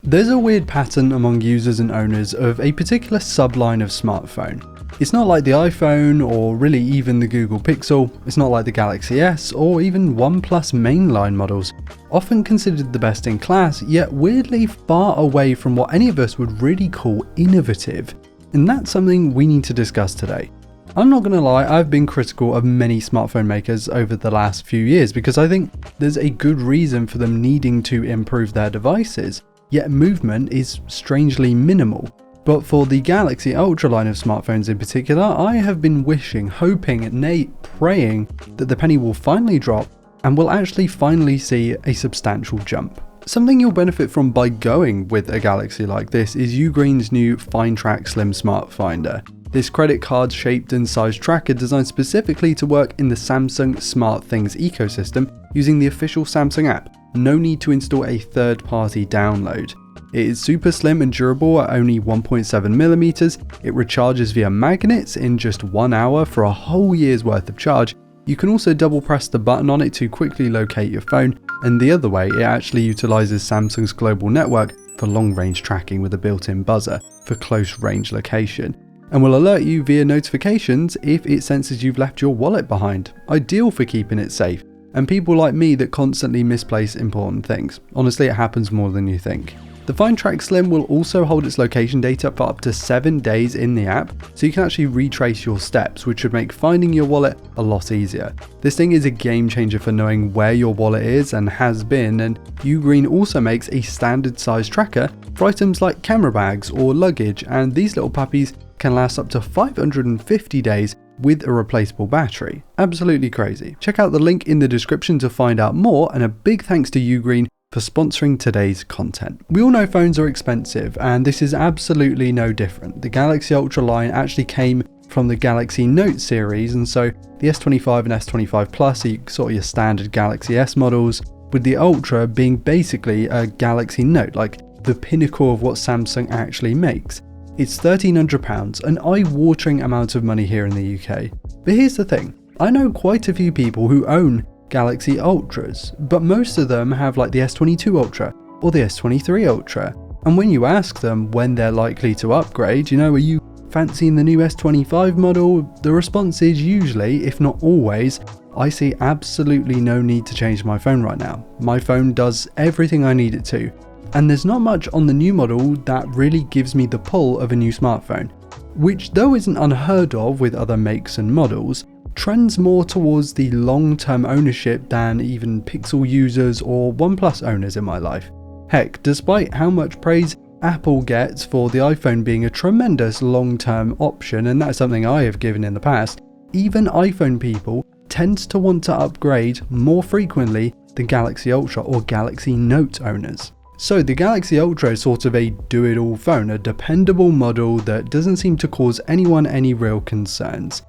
There's a weird pattern among users and owners of a particular subline of smartphone. It's not like the iPhone or really even the Google Pixel, it's not like the Galaxy S or even OnePlus mainline models, often considered the best in class, yet weirdly far away from what any of us would really call innovative. And that's something we need to discuss today. I'm not gonna lie, I've been critical of many smartphone makers over the last few years because I think there's a good reason for them needing to improve their devices, yet movement is strangely minimal. But for the Galaxy Ultra line of smartphones in particular, I have been wishing, hoping, nay, praying that the penny will finally drop and we'll actually finally see a substantial jump. Something you'll benefit from by going with a Galaxy like this is Ugreen's new FineTrack Slim Smart Finder. This credit card shaped and sized tracker designed specifically to work in the Samsung SmartThings ecosystem using the official Samsung app. No need to install a third-party download. It is super slim and durable at only 1.7mm, it recharges via magnets in just 1 hour for a whole year's worth of charge. You can also double press the button on it to quickly locate your phone, and the other way it actually utilises Samsung's global network for long range tracking with a built-in buzzer for close range location, and will alert you via notifications if it senses you've left your wallet behind, ideal for keeping it safe, and people like me that constantly misplace important things. Honestly, it happens more than you think. The FineTrack Slim will also hold its location data for up to 7 days in the app, so you can actually retrace your steps, which should make finding your wallet a lot easier. This thing is a game changer for knowing where your wallet is and has been, and Ugreen also makes a standard size tracker for items like camera bags or luggage, and these little puppies can last up to 550 days with a replaceable battery. Absolutely crazy. Check out the link in the description to find out more, and a big thanks to Ugreen for sponsoring today's content. We all know phones are expensive, and this is absolutely no different. The Galaxy Ultra line actually came from the Galaxy Note series, and so the S25 and S25 Plus are sort of your standard Galaxy S models, with the Ultra being basically a Galaxy Note, like the pinnacle of what Samsung actually makes. It's £1,300, an eye-watering amount of money here in the UK. But here's the thing, I know quite a few people who own Galaxy Ultras, but most of them have like the S22 Ultra or the S23 Ultra, and when you ask them when they're likely to upgrade, are you fancying the new S25 model, the response is usually, if not always, I see absolutely no need to change my phone right now. My phone does everything I need it to, and there's not much on the new model that really gives me the pull of a new smartphone, which though isn't unheard of with other makes and models, trends more towards the long-term ownership than even Pixel users or OnePlus owners in my life. Heck, despite how much praise Apple gets for the iPhone being a tremendous long-term option, and that's something I have given in the past, even iPhone people tend to want to upgrade more frequently than Galaxy Ultra or Galaxy Note owners. So the Galaxy Ultra is sort of a do-it-all phone, a dependable model that doesn't seem to cause anyone any real concerns.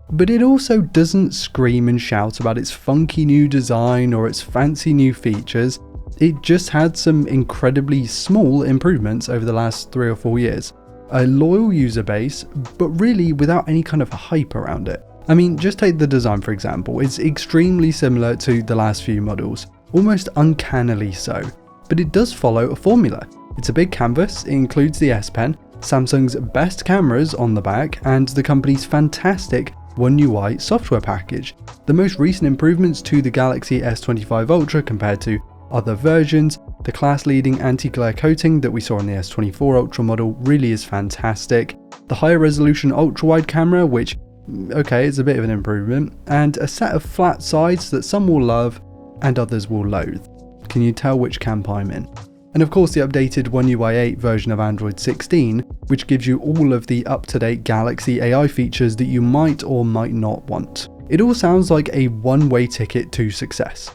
But it also doesn't scream and shout about its funky new design or its fancy new features. It just had some incredibly small improvements over the last 3 or 4 years. A loyal user base, but really without any kind of hype around it. I mean, just take the design for example, it's extremely similar to the last few models, almost uncannily so, but it does follow a formula. It's a big canvas, it includes the S Pen, Samsung's best cameras on the back, and the company's fantastic One UI software package. The most recent improvements to the Galaxy S25 Ultra compared to other versions, the class-leading anti-glare coating that we saw in the S24 Ultra model really is fantastic, the higher resolution ultra-wide camera, which, okay, is a bit of an improvement, and a set of flat sides that some will love and others will loathe. Can you tell which camp I'm in? And of course the updated One UI 8 version of Android 16, which gives you all of the up-to-date Galaxy AI features that you might or might not want. It all sounds like a one-way ticket to success.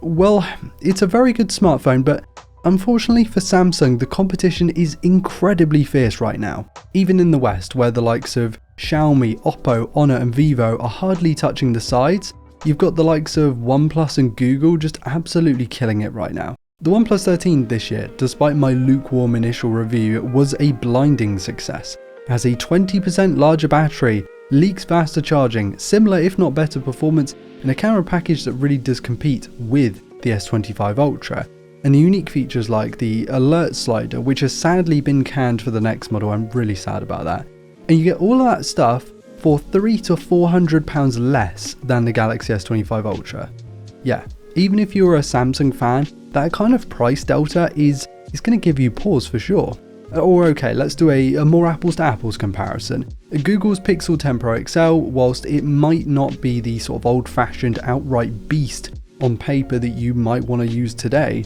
Well, it's a very good smartphone, but unfortunately for Samsung, the competition is incredibly fierce right now. Even in the West, where the likes of Xiaomi, Oppo, Honor and Vivo are hardly touching the sides, you've got the likes of OnePlus and Google just absolutely killing it right now. The OnePlus 13 this year, despite my lukewarm initial review, was a blinding success. It has a 20% larger battery, leaks faster charging, similar if not better performance, and a camera package that really does compete with the S25 Ultra. and the unique features like the alert slider, which has sadly been canned for the next model. I'm really sad about that. And you get all of that stuff for £300 to £400 less than the Galaxy S25 Ultra. Yeah, even if you're a Samsung fan, that kind of price delta is going to give you pause for sure. Or okay, let's do a more apples to apples comparison. Google's Pixel 10 Pro XL, whilst it might not be the sort of old-fashioned outright beast on paper that you might want to use today,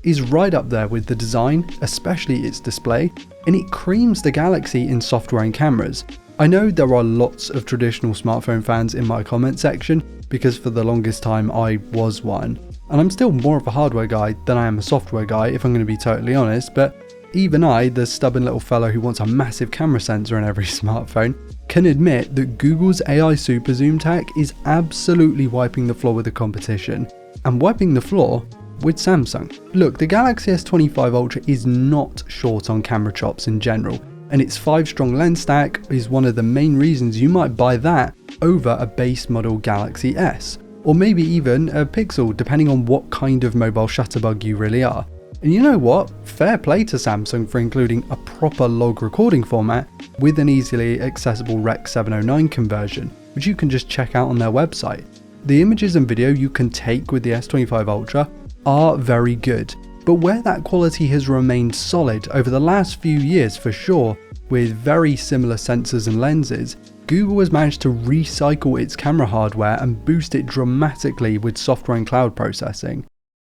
is right up there with the design, especially its display, and it creams the Galaxy in software and cameras. I know there are lots of traditional smartphone fans in my comment section, because for the longest time I was one, and I'm still more of a hardware guy than I am a software guy if I'm going to be totally honest, but even I, the stubborn little fellow who wants a massive camera sensor in every smartphone, can admit that Google's AI super zoom tech is absolutely wiping the floor with the competition, and wiping the floor with Samsung. Look, the Galaxy S25 Ultra is not short on camera chops in general, and its 5-strong lens stack is one of the main reasons you might buy that over a base model Galaxy S, or maybe even a Pixel, depending on what kind of mobile shutterbug you really are. And you know what? Fair play to Samsung for including a proper log recording format with an easily accessible Rec 709 conversion, which you can just check out on their website. The images and video you can take with the S25 Ultra are very good, but where that quality has remained solid over the last few years for sure, with very similar sensors and lenses, Google has managed to recycle its camera hardware and boost it dramatically with software and cloud processing.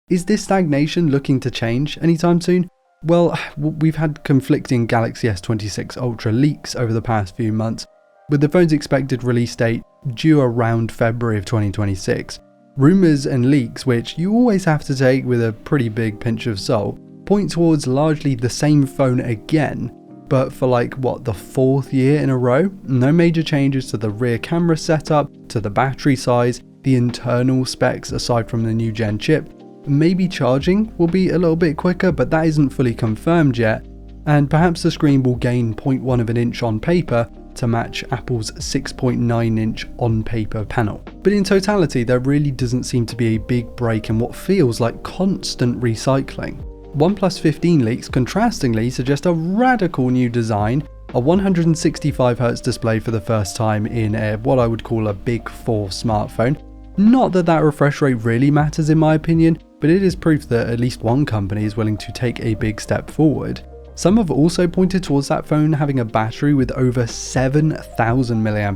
Is this stagnation looking to change anytime soon? Well, we've had conflicting Galaxy S26 Ultra leaks over the past few months, with the phone's expected release date due around February of 2026. Rumours and leaks, which you always have to take with a pretty big pinch of salt, point towards largely the same phone again, but for the 4th year in a row. No major changes to the rear camera setup, to the battery size, the internal specs aside from the new gen chip. Maybe charging will be a little bit quicker, but that isn't fully confirmed yet, and perhaps the screen will gain 0.1 of an inch on paper to match Apple's 6.9 inch on paper panel. But in totality, there really doesn't seem to be a big break in what feels like constant recycling. OnePlus 15 leaks contrastingly suggest a radical new design, a 165Hz display for the first time in what I would call a Big 4 smartphone. Not that that refresh rate really matters in my opinion, but it is proof that at least one company is willing to take a big step forward. Some have also pointed towards that phone having a battery with over 7,000 mAh,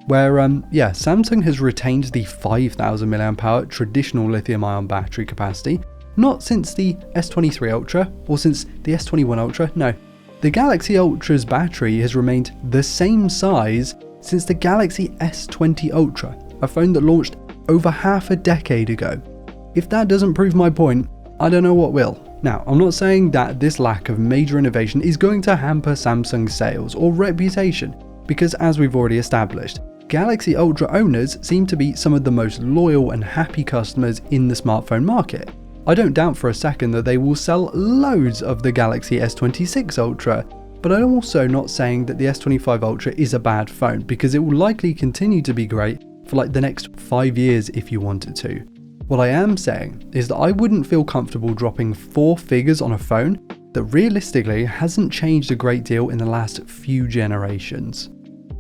where Samsung has retained the 5,000 mAh traditional lithium-ion battery capacity, not since the S23 Ultra or since the S21 Ultra, no. The Galaxy Ultra's battery has remained the same size since the Galaxy S20 Ultra, a phone that launched over half a decade ago. If that doesn't prove my point, I don't know what will. Now, I'm not saying that this lack of major innovation is going to hamper Samsung's sales or reputation, because as we've already established, Galaxy Ultra owners seem to be some of the most loyal and happy customers in the smartphone market. I don't doubt for a second that they will sell loads of the Galaxy S26 Ultra, but I'm also not saying that the S25 Ultra is a bad phone, because it will likely continue to be great for the next 5 years if you wanted to. What I am saying is that I wouldn't feel comfortable dropping 4 figures on a phone that realistically hasn't changed a great deal in the last few generations.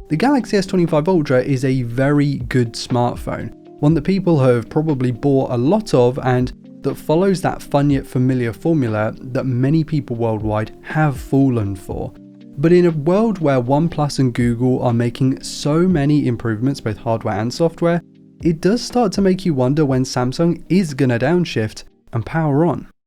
The Galaxy S25 Ultra is a very good smartphone, one that people have probably bought a lot of and that follows that fun yet familiar formula that many people worldwide have fallen for. But in a world where OnePlus and Google are making so many improvements, both hardware and software, it does start to make you wonder when Samsung is gonna downshift and power on.